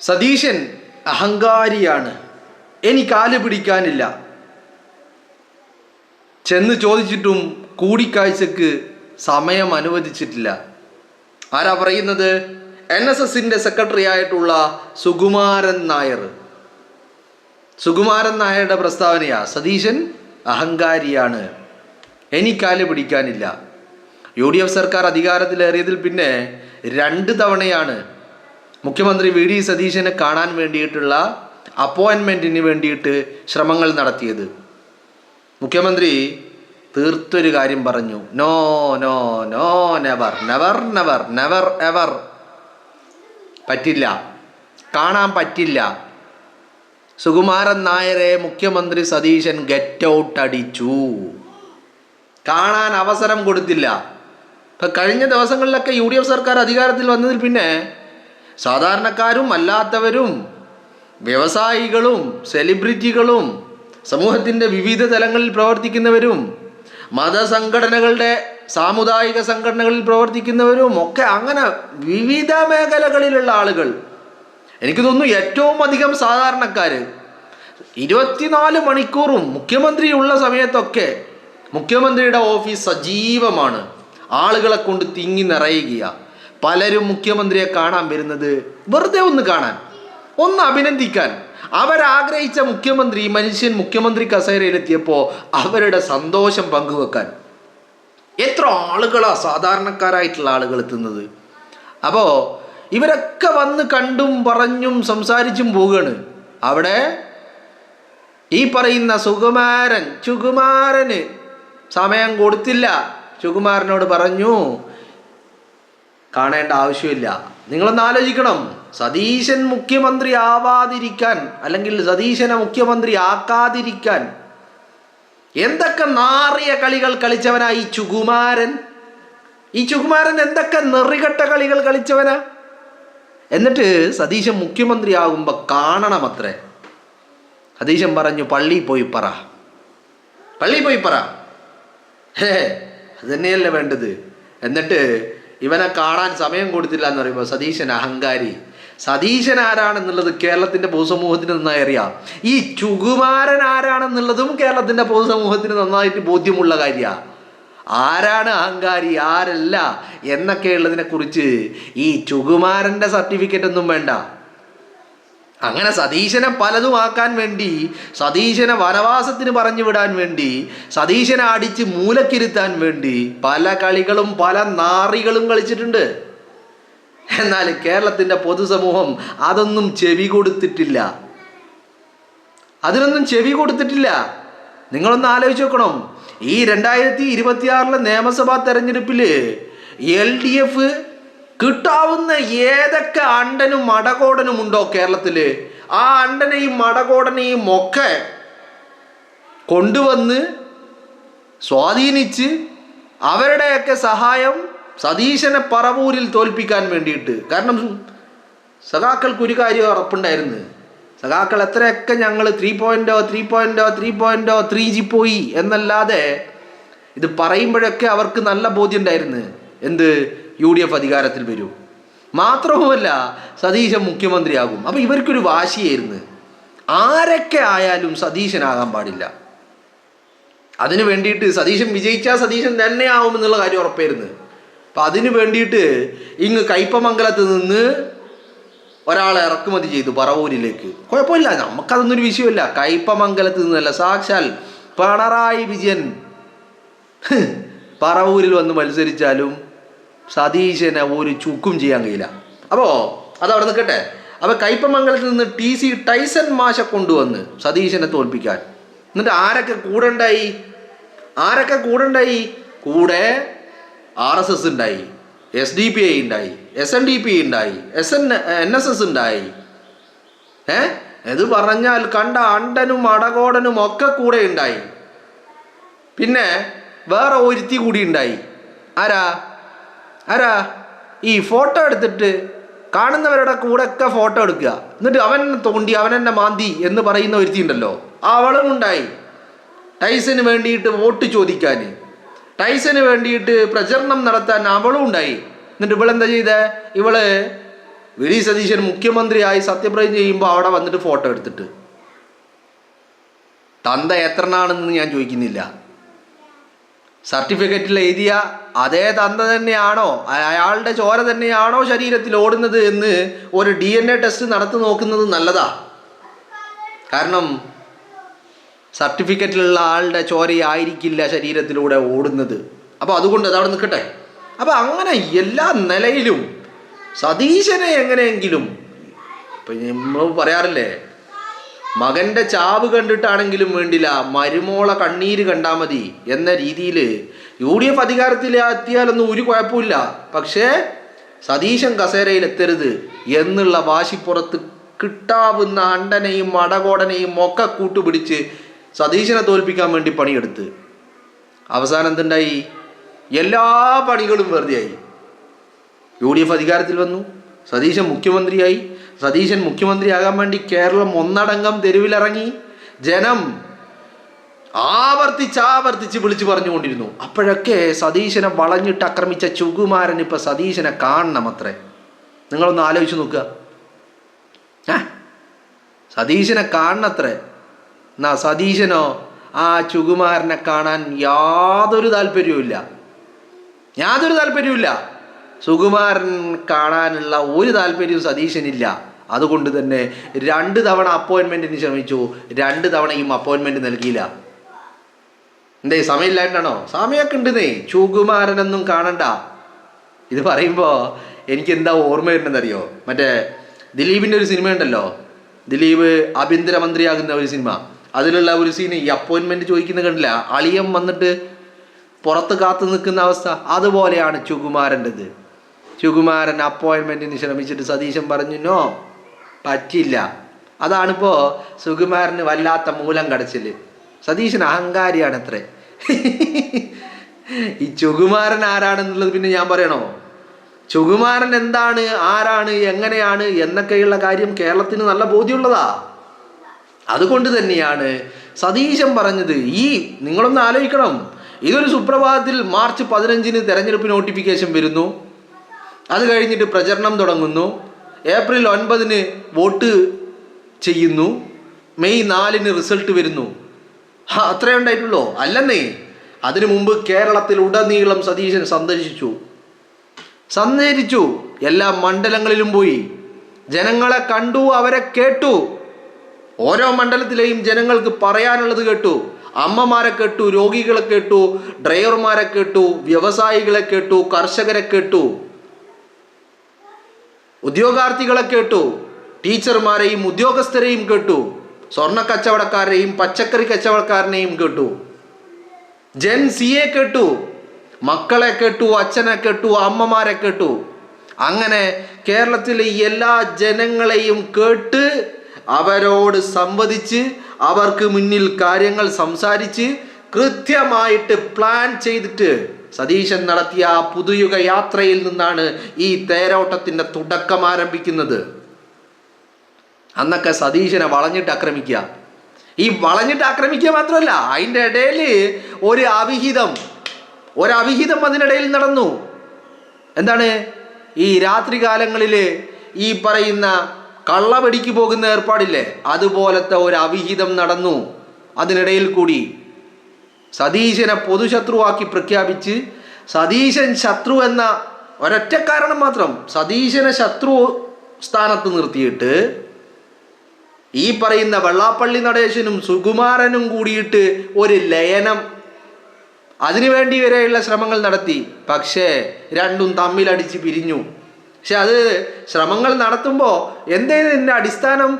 സതീശൻ അഹങ്കാരിയാണ്, എനിക്ക് കാല് പിടിക്കാനില്ല. ചെന്ന് ചോദിച്ചിട്ടും കൂടിക്കാഴ്ചക്ക് സമയം അനുവദിച്ചിട്ടില്ല. ആരാ പറയുന്നത്? NSSന്റെ സെക്രട്ടറി ആയിട്ടുള്ള സുകുമാരൻ നായർ. സുകുമാരൻ നായരുടെ പ്രസ്താവനയാ, സതീശൻ അഹങ്കാരിയാണ്, എനിക്കാല് പിടിക്കാനില്ല. UDF സർക്കാർ അധികാരത്തിലേറിയതിൽ പിന്നെ 2 തവണയാണ് മുഖ്യമന്ത്രി VD സതീശനെ കാണാൻ വേണ്ടിയിട്ടുള്ള അപ്പോയിൻമെൻറ്റിന് വേണ്ടിയിട്ട് ശ്രമങ്ങൾ നടത്തിയത്. മുഖ്യമന്ത്രി തീർത്തൊരു കാര്യം പറഞ്ഞു, no no no never never never never ever. പറ്റില്ല, കാണാൻ പറ്റില്ല. സുകുമാരൻ നായരെ മുഖ്യമന്ത്രി സതീശൻ ഗെറ്റ് ഔട്ട് അടിച്ചു, കാണാൻ അവസരം കൊടുത്തില്ല. ഇപ്പം കഴിഞ്ഞ ദിവസങ്ങളിലൊക്കെ UDF സർക്കാർ അധികാരത്തിൽ വന്നതിൽ പിന്നെ സാധാരണക്കാരും അല്ലാത്തവരും വ്യവസായികളും സെലിബ്രിറ്റികളും സമൂഹത്തിൻ്റെ വിവിധ തലങ്ങളിൽ പ്രവർത്തിക്കുന്നവരും മതസംഘടനകളുടെ സാമുദായിക സംഘടനകളിൽ പ്രവർത്തിക്കുന്നവരും ഒക്കെ അങ്ങനെ വിവിധ മേഖലകളിലുള്ള ആളുകൾ, എനിക്ക് തോന്നുന്നു ഏറ്റവും അധികം സാധാരണക്കാർ 24 മണിക്കൂറും മുഖ്യമന്ത്രിയുള്ള സമയത്തൊക്കെ മുഖ്യമന്ത്രിയുടെ ഓഫീസ് സജീവമാണ്, ആളുകളെ കൊണ്ട് തിങ്ങി നിറയുകയാണ്. പലരും മുഖ്യമന്ത്രിയെ കാണാൻ വരുന്നത് വെറുതെ ഒന്ന് കാണാൻ, ഒന്ന് അഭിനന്ദിക്കാൻ. അവരാഗ്രഹിച്ച മനുഷ്യൻ മുഖ്യമന്ത്രി കസേരയിലെത്തിയപ്പോൾ അവരുടെ സന്തോഷം പങ്കുവെക്കാൻ. എത്ര ആളുകളാ സാധാരണക്കാരായിട്ടുള്ള ആളുകൾ എത്തുന്നത്. അപ്പോൾ ഇവരൊക്കെ വന്ന് കണ്ടും പറഞ്ഞും സംസാരിച്ചും പോവുകയാണ്. അവിടെ ഈ പറയുന്ന സുകുമാരന് സമയം കൊടുത്തില്ല. സുകുമാരനോട് പറഞ്ഞു, കാണേണ്ട ആവശ്യമില്ല. നിങ്ങളൊന്ന് ആലോചിക്കണം, സതീശൻ മുഖ്യമന്ത്രി ആവാതിരിക്കാൻ അല്ലെങ്കിൽ സതീശനെ മുഖ്യമന്ത്രി ആക്കാതിരിക്കാൻ എന്തൊക്കെ നാറിയ കളികൾ കളിച്ചവനാ ഈ സുകുമാരൻ. ഈ സുകുമാരൻ എന്തൊക്കെ നെറികെട്ട കളികൾ കളിച്ചവനാ. എന്നിട്ട് സതീശൻ മുഖ്യമന്ത്രി ആകുമ്പോൾ കാണണമത്രേ. സതീശൻ പറഞ്ഞു, പള്ളിയിൽ പോയി പറ. അത് തന്നെയല്ലേ വേണ്ടത്. എന്നിട്ട് ഇവനെ കാണാൻ സമയം കൊടുത്തില്ല എന്ന് പറയുമ്പോൾ സതീശൻ അഹങ്കാരി. സതീശൻ ആരാണെന്നുള്ളത് കേരളത്തിൻ്റെ പൊതുസമൂഹത്തിന് നന്നായി അറിയാം. ഈ സുകുമാരൻ ആരാണെന്നുള്ളതും കേരളത്തിൻ്റെ പൊതുസമൂഹത്തിന് നന്നായിട്ട് ബോധ്യമുള്ള കാര്യമാണ്. ആരാണ് അഹങ്കാരി, ആരല്ല എന്നൊക്കെയുള്ളതിനെ കുറിച്ച് ഈ സുകുമാരൻ്റെ സർട്ടിഫിക്കറ്റ് ഒന്നും വേണ്ട. അങ്ങനെ സതീശനെ പലതും ആക്കാൻ വേണ്ടി, സതീശനെ വനവാസത്തിന് പറഞ്ഞു വിടാൻ വേണ്ടി, സതീശനെ അടിച്ച് മൂലക്കിരുത്താൻ വേണ്ടി പല കളികളും പല നാറികളും കളിച്ചിട്ടുണ്ട്. എന്നാൽ കേരളത്തിൻ്റെ പൊതുസമൂഹം അതൊന്നും ചെവി കൊടുത്തിട്ടില്ല. നിങ്ങളൊന്ന് ആലോചിച്ച് നോക്കണം. ഈ 2026 നിയമസഭാ തെരഞ്ഞെടുപ്പിൽ LDF കിട്ടാവുന്ന ഏതൊക്കെ അണ്ടനും മടകോടനും ഉണ്ടോ കേരളത്തിൽ, ആ അണ്ടനെയും മടകോടനെയും ഒക്കെ കൊണ്ടുവന്ന് സ്വാധീനിച്ച് അവരുടെയൊക്കെ സഹായം സതീശനെ പറവൂരിൽ തോൽപ്പിക്കാൻ വേണ്ടിയിട്ട്. കാരണം സഖാക്കൾക്കൊരു കാര്യം ഉറപ്പുണ്ടായിരുന്നു, സഖാക്കൾ എത്രയൊക്കെ ഞങ്ങൾ 3.0 3G പോയി എന്നല്ലാതെ ഇത് പറയുമ്പോഴൊക്കെ അവർക്ക് നല്ല ബോധ്യം ഉണ്ടായിരുന്നു, എന്ത് UDF അധികാരത്തിൽ വരും, മാത്രവുമല്ല സതീശൻ മുഖ്യമന്ത്രിയാകും. അപ്പോൾ ഇവർക്കൊരു വാശിയായിരുന്നു, ആരൊക്കെ ആയാലും സതീശനാകാൻ പാടില്ല. അതിന് വേണ്ടിയിട്ട് സതീശൻ വിജയിച്ചാൽ സതീശൻ തന്നെ ആവുമെന്നുള്ള കാര്യം ഉറപ്പായിരുന്നു. അപ്പം അതിന് വേണ്ടിയിട്ട് ഇങ്ങ് കയ്പമംഗലത്ത് നിന്ന് ഒരാളെ ഇറക്കുമതി ചെയ്തു പറവൂരിലേക്ക്. കുഴപ്പമില്ല, നമുക്കതൊന്നൊരു വിഷയമില്ല. കയ്പമംഗലത്ത് നിന്നല്ല, സാക്ഷാൽ പിണറായി വിജയൻ പറവൂരിൽ വന്ന് മത്സരിച്ചാലും സതീശനെ ഒരു ചുക്കും ചെയ്യാൻ കഴിയില്ല. അപ്പോൾ അതവിടെ നിൽക്കട്ടെ. അപ്പോൾ കയ്പമംഗലത്ത് നിന്ന് TC ടൈസൺ മാഷെ കൊണ്ടുവന്ന് സതീശനെ തോൽപ്പിക്കാൻ. എന്നിട്ട് ആരൊക്കെ കൂടെ ഉണ്ടായി? കൂടെ RSS ഉണ്ടായി, SDPI ഉണ്ടായി, SNDP ഉണ്ടായി, NSS ഉണ്ടായി. ഇത് പറഞ്ഞാൽ കണ്ട അണ്ടനും അടകോടനും ഒക്കെ കൂടെ ഉണ്ടായി. പിന്നെ വേറെ ഒരുത്തി കൂടി ഉണ്ടായി. ആരാ? ഈ ഫോട്ടോ എടുത്തിട്ട് കാണുന്നവരുടെ കൂടെ ഒക്കെ ഫോട്ടോ എടുക്കുക, എന്നിട്ട് അവൻ തോണ്ടി അവനെന്നെ മാന്തി എന്ന് പറയുന്ന ഒരുത്തി ഉണ്ടല്ലോ, അവളും ഉണ്ടായി. ടൈസന് വേണ്ടിയിട്ട് വോട്ട് ചോദിക്കാൻ, ടൈസന് വേണ്ടിയിട്ട് പ്രചരണം നടത്താൻ അവളും ഉണ്ടായി. എന്നിട്ട് ഇവളെന്താ ചെയ്തേ? ഇവള് വി ഡി സതീശൻ മുഖ്യമന്ത്രിയായി സത്യപ്രതിജ്ഞ ചെയ്യുമ്പോൾ അവിടെ വന്നിട്ട് ഫോട്ടോ എടുത്തിട്ട് തന്ത എത്രനാണെന്ന് ഞാൻ ചോദിക്കുന്നില്ല. സർട്ടിഫിക്കറ്റിൽ എഴുതിയ അതേ തന്ത തന്നെയാണോ, അയാളുടെ ചോര തന്നെയാണോ ശരീരത്തിൽ ഓടുന്നത് എന്ന് ഒരു DNA ടെസ്റ്റ് നടത്തി നോക്കുന്നത് നല്ലതാ. കാരണം സർട്ടിഫിക്കറ്റിലുള്ള ആളുടെ ചോരയായിരിക്കില്ല ശരീരത്തിലൂടെ ഓടുന്നത്. അപ്പോൾ അതുകൊണ്ട് അതവിടെ നിൽക്കട്ടെ. അപ്പോൾ അങ്ങനെ എല്ലാ നിലയിലും സതീശനെ എങ്ങനെയെങ്കിലും, ഇപ്പം നമ്മൾ പറയാറില്ലേ, മകൻ്റെ ചാവ് കണ്ടിട്ടാണെങ്കിലും വേണ്ടില്ല മരുമോളെ കണ്ണീര് കണ്ടാൽ മതി എന്ന രീതിയിൽ UDF അധികാരത്തിലെത്തിയാലൊന്നും ഒരു കുഴപ്പമില്ല, പക്ഷേ സതീശൻ കസേരയിൽ എത്തരുത് എന്നുള്ള വാശിപ്പുറത്ത് കിട്ടാവുന്ന അണ്ടനെയും അടകോടനെയും ഒക്കെ കൂട്ടുപിടിച്ച് സതീശനെ തോൽപ്പിക്കാൻ വേണ്ടി പണിയെടുത്ത് അവസാനം എന്തുണ്ടായി? എല്ലാ പണികളും വെറുതെയായി. UDF അധികാരത്തിൽ വന്നു, സതീശൻ മുഖ്യമന്ത്രിയായി. സതീശൻ മുഖ്യമന്ത്രിയാകാൻ വേണ്ടി കേരളം ഒന്നടങ്കം തെരുവിലിറങ്ങി. ജനം ആവർത്തിച്ച് വിളിച്ചു പറഞ്ഞുകൊണ്ടിരുന്നു. അപ്പോഴൊക്കെ സതീശനെ വളഞ്ഞിട്ട് ആക്രമിച്ച ചുകുമാരൻ ഇപ്പം സതീശനെ കാണണം അത്രേ. നിങ്ങളൊന്ന് ആലോചിച്ച് നോക്കുക. സതീശനെ കാണണത്രേ. എന്നാ സതീശനോ ആ ചുകുമാരനെ കാണാൻ യാതൊരു താല്പര്യവുമില്ല. സുകുമാരൻ കാണാനുള്ള ഒരു താല്പര്യവും സതീശനില്ല. അതുകൊണ്ട് തന്നെ 2 തവണ അപ്പോയിൻമെൻറ്റിന് ശ്രമിച്ചു, 2 തവണയും അപ്പോയിൻമെൻറ്റ് നൽകിയില്ല. എന്തേ സമയമില്ലായിട്ടാണോ? സമയമൊക്കെ ഉണ്ടെന്നേ, ചുകുമാരനൊന്നും കാണണ്ട. ഇത് പറയുമ്പോൾ എനിക്ക് എന്താ ഓർമ്മ വരുന്നതെന്നറിയോ? മറ്റേ ദിലീപിൻ്റെ ഒരു സിനിമ ഉണ്ടല്ലോ, ദിലീപ് ആഭ്യന്തരമന്ത്രിയാകുന്ന ഒരു സിനിമ. അതിലുള്ള ഒരു സീന് ഈ അപ്പോയിൻമെൻറ്റ് ചോദിക്കുന്ന കണ്ടില്ല, അളിയൻ വന്നിട്ട് പുറത്ത് കാത്തു നിൽക്കുന്ന അവസ്ഥ. അതുപോലെയാണ് ചുകുമാരൻ്റെത്. ചുകുമാരൻ അപ്പോയിൻമെൻറ്റിന് ശ്രമിച്ചിട്ട് സതീശൻ പറഞ്ഞു നോ, പറ്റില്ല. അതാണിപ്പോൾ സുകുമാരന് വല്ലാത്ത മൂലം കടച്ചിൽ. സതീശൻ അഹങ്കാരിയാണ് അത്രേ. ഈ ചുകുമാരൻ ആരാണെന്നുള്ളത് പിന്നെ ഞാൻ പറയണോ? ചുകുമാരൻ എന്താണ്, ആരാണ്, എങ്ങനെയാണ് എന്നൊക്കെയുള്ള കാര്യം കേരളത്തിന് നല്ല ബോധ്യമുള്ളതാ. അതുകൊണ്ട് തന്നെയാണ് സതീശൻ പറഞ്ഞത്. നിങ്ങളൊന്ന് ആലോചിക്കണം, ഇതൊരു സുപ്രഭാതത്തിൽ മാർച്ച് 15 തെരഞ്ഞെടുപ്പ് നോട്ടിഫിക്കേഷൻ വരുന്നു. അത് കഴിഞ്ഞിട്ട് പ്രചരണം തുടങ്ങുന്നു. ഏപ്രിൽ 9 വോട്ട് ചെയ്യുന്നു. മെയ് 4 റിസൾട്ട് വരുന്നു. അത്രേ ഉണ്ടായിട്ടുള്ളൂ? അല്ലെന്നേ, അതിനു മുമ്പ് കേരളത്തിൽ ഉടനീളം സതീശൻ സഞ്ചരിച്ചു. എല്ലാ മണ്ഡലങ്ങളിലും പോയി, ജനങ്ങളെ കണ്ടു, അവരെ കേട്ടു. ഓരോ മണ്ഡലത്തിലെയും ജനങ്ങൾക്ക് പറയാനുള്ളത് കേട്ടു. അമ്മമാരെ കേട്ടു, രോഗികളെ കേട്ടു, ഡ്രൈവർമാരെ കേട്ടു, വ്യവസായികളെ കേട്ടു, കർഷകരെ കേട്ടു, ഉദ്യോഗാർത്ഥികളെ കേട്ടു, ടീച്ചർമാരെയും ഉദ്യോഗസ്ഥരെയും കേട്ടു, സ്വർണ്ണ കച്ചവടക്കാരെയും പച്ചക്കറി കച്ചവടക്കാരനെയും കേട്ടു, ജെൻസിയെ കേട്ടു, മക്കളെ കേട്ടു, അച്ഛനെ കേട്ടു, അമ്മമാരെ കേട്ടു. അങ്ങനെ കേരളത്തിലെ എല്ലാ ജനങ്ങളെയും കേട്ട് അവരോട് സംവദിച്ച് അവർക്ക് മുന്നിൽ കാര്യങ്ങൾ സംസാരിച്ച് കൃത്യമായിട്ട് പ്ലാൻ ചെയ്തിട്ട് സതീശൻ നടത്തിയ ആ പുതുയുഗ യാത്രയിൽ നിന്നാണ് ഈ തേരോട്ടത്തിൻ്റെ തുടക്കം ആരംഭിക്കുന്നത്. അന്നൊക്കെ സതീശനെ വളഞ്ഞിട്ട് ആക്രമിക്കുക. ഈ വളഞ്ഞിട്ട് ആക്രമിക്കുക മാത്രമല്ല, അതിൻ്റെ ഇടയിൽ ഒരു അവിഹിതം അതിനിടയിൽ നടന്നു. എന്താണ്? ഈ രാത്രി കാലങ്ങളിൽ ഈ പറയുന്ന കള്ളവെടിക്ക് പോകുന്ന ഏർപ്പാടില്ലേ, അതുപോലത്തെ ഒരു അവിഹിതം നടന്നു. അതിനിടയിൽ കൂടി സതീശനെ പൊതുശത്രുവാക്കി പ്രഖ്യാപിച്ച് സതീശൻ ശത്രു എന്ന ഒരൊറ്റ കാരണം മാത്രം, സതീശനെ ശത്രു സ്ഥാനത്ത് നിർത്തിയിട്ട് ഈ പറയുന്ന വെള്ളാപ്പള്ളി നടേശനും സുകുമാരനും കൂടിയിട്ട് ഒരു ലയനം, അതിനുവേണ്ടി വരെയുള്ള ശ്രമങ്ങൾ നടത്തി. പക്ഷേ രണ്ടും തമ്മിലടിച്ച് പിരിഞ്ഞു. പക്ഷെ അത് ശ്രമങ്ങൾ നടത്തുമ്പോൾ എന്തേതിൻ്റെ അടിസ്ഥാനം?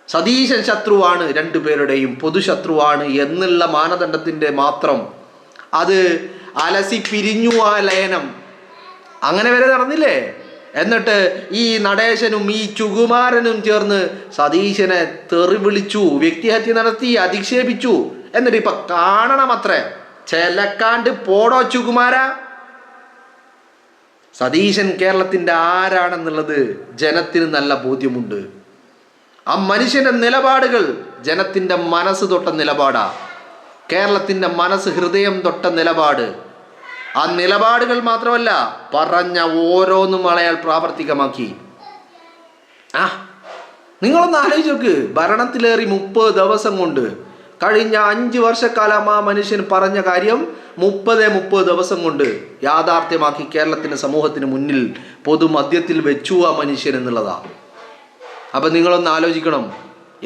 സതീശൻ ശത്രുവാണ്, രണ്ടുപേരുടെയും പൊതുശത്രുവാണ് എന്നുള്ള മാനദണ്ഡത്തിൻ്റെ മാത്രം അത് അലസി പിരിഞ്ഞു. ആ ലയനം അങ്ങനെ വരെ നടന്നില്ലേ? എന്നിട്ട് ഈ നടേശനും ഈ ചുകുമാരനും ചേർന്ന് സതീശനെ തെറി വിളിച്ചു, വ്യക്തിഹത്യ നടത്തി, അധിക്ഷേപിച്ചു. എന്നിട്ട് ഇപ്പൊ കാണണമത്രേ, ചെലക്കാണ്ട് പോടോ ചുകുമാര. സതീശൻ കേരളത്തിൻ്റെ ആരാണെന്നുള്ളത് ജനത്തിന് നല്ല ബോധ്യമുണ്ട്. ആ മനുഷ്യൻ്റെ നിലപാടുകൾ ജനത്തിൻ്റെ മനസ്സ് തൊട്ട നിലപാടാ, കേരളത്തിൻ്റെ മനസ്സ് ഹൃദയം തൊട്ട നിലപാട്. ആ നിലപാടുകൾ മാത്രമല്ല, പറഞ്ഞ ഓരോന്നും അയാൾ പ്രാവർത്തികമാക്കി. ആ നിങ്ങളൊന്ന് ആലോചിച്ച് നോക്ക്. ഭരണത്തിലേറി 30 ദിവസം കൊണ്ട് കഴിഞ്ഞ 5 വർഷക്കാലം ആ മനുഷ്യൻ പറഞ്ഞ കാര്യം 30 ദിവസം കൊണ്ട് യാഥാർത്ഥ്യമാക്കി കേരളത്തിന് സമൂഹത്തിന് മുന്നിൽ പൊതുമധ്യത്തിൽ വെച്ചു ആ മനുഷ്യൻ എന്നുള്ളതാ. അപ്പം നിങ്ങളൊന്ന് ആലോചിക്കണം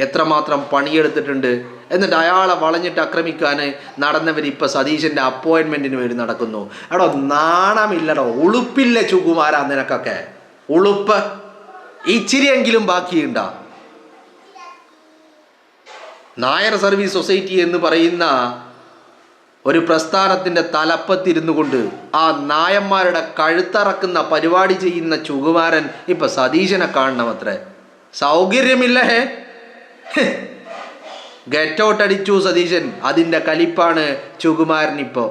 എത്രമാത്രം പണിയെടുത്തിട്ടുണ്ട്. എന്നിട്ട് അയാളെ വളഞ്ഞിട്ട് ആക്രമിക്കാൻ നടന്നവർ ഇപ്പം സതീശൻ്റെ അപ്പോയിൻമെൻറ്റിന് വേണ്ടി നടക്കുന്നു. എടോ നാണമില്ലടോ, ഉളുപ്പില്ല ചുകുമാരാ നിനക്കൊക്കെ. ഉളുപ്പ് ഇച്ചിരിയെങ്കിലും ബാക്കിയുണ്ടാ. നായർ സർവീസ് സൊസൈറ്റി എന്ന് പറയുന്ന ഒരു പ്രസ്ഥാനത്തിൻ്റെ തലപ്പത്തിരുന്നു കൊണ്ട് ആ നായന്മാരുടെ കഴുത്തറക്കുന്ന പരിപാടി ചെയ്യുന്ന ചുകുമാരൻ ഇപ്പം സതീശനെ കാണണം. അത്രേ സൗകര്യമില്ല. ഗെറ്റ് ഔട്ട് അടിച്ചു സതീശൻ. അതിൻ്റെ കലിപ്പാണ് ചുകുമാരൻ ഇപ്പോൾ.